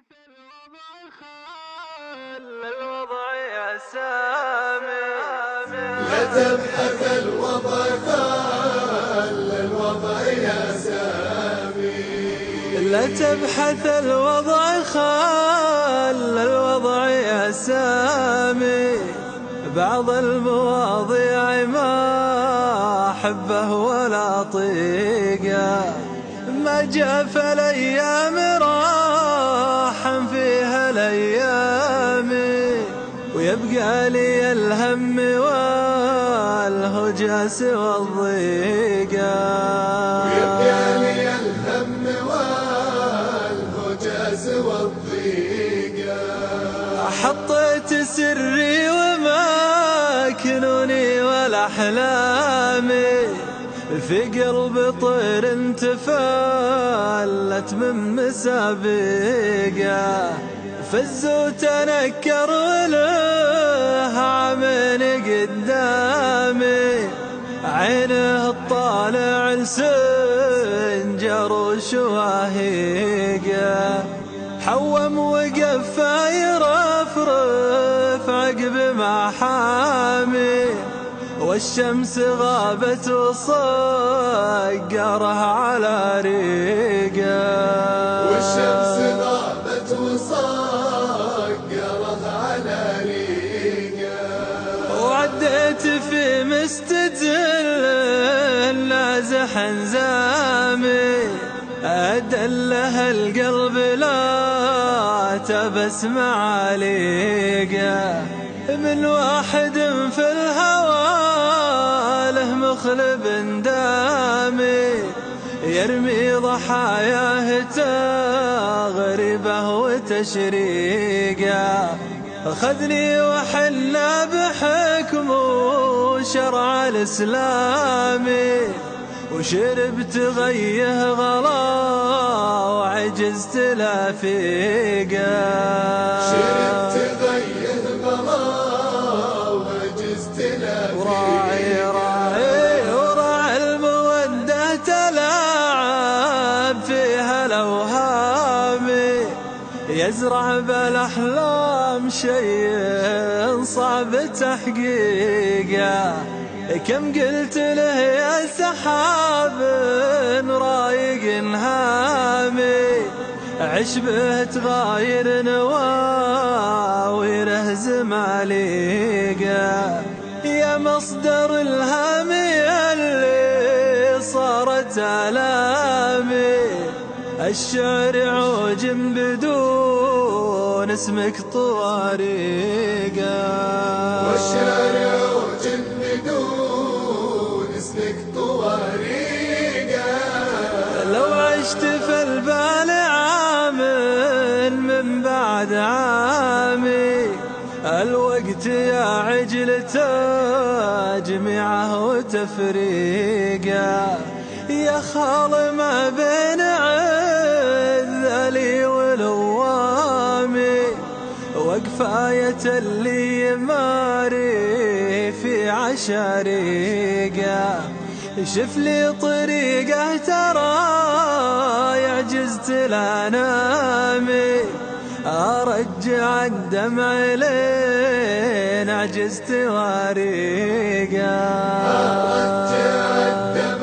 الوضع خل الوضع يا سامي، لا تبحث الوضع خل الوضع يا سامي، لا تبحث الوضع خل الوضع يا سامي. بعض المواضيع ما أحبه ولا طيقه، ما جاء في الأيام راحا فيها الأيام، ويبقى لي الهم والهجاس والضيقة، ويبقى لي الهم والهجاس والضيقة. حطيت سري ومكنوني والأحلامي في قلب طير تفلت من مسابقه، فز وتنكر وله عمين قدامي، عينه الطالع لسنجر وشواهيقه، حوم وقف يرفرف عقب محامي، والشمس غابت وصقره على ريقه، والشمس غابت وصقره على ريقه. وعديت في مستدل نازح انزامي، أدله القلب لا تبسم عليقه، من واحد في الهوى له مخلب دامي، يرمي ضحاياه تغربه وتشريقه، أخذني وحنا بحكم وشرع الإسلامي، وشربت غيه غلا وعجزت لافيقه، شربت غيه غلا وعجزت لافيقه. وراعي المودة تلاعب فيها الأوهام، يزرع بالأحلام شيء صعب تحقيقه، كم قلت له يا سحاب رايق هامي، عش به تغاير نواويره زماليقه، يا مصدر الهام اللي صارت آلامي، الشعر عوج بدون اسمك طواريقه، والشعر عوج بدون اسمك طواريقه. لو عشت في البال عام من بعد عامي، الوقت يا عجل تجميعه وتفريقه، يا خال ما بين عذلي ولوامي، وكفاية اللي يماري في عشاريقه، شف لي طريقه ترى يعجزت لانامي، أرجع الدمع لين عجزت واريقه، أرجع الدمع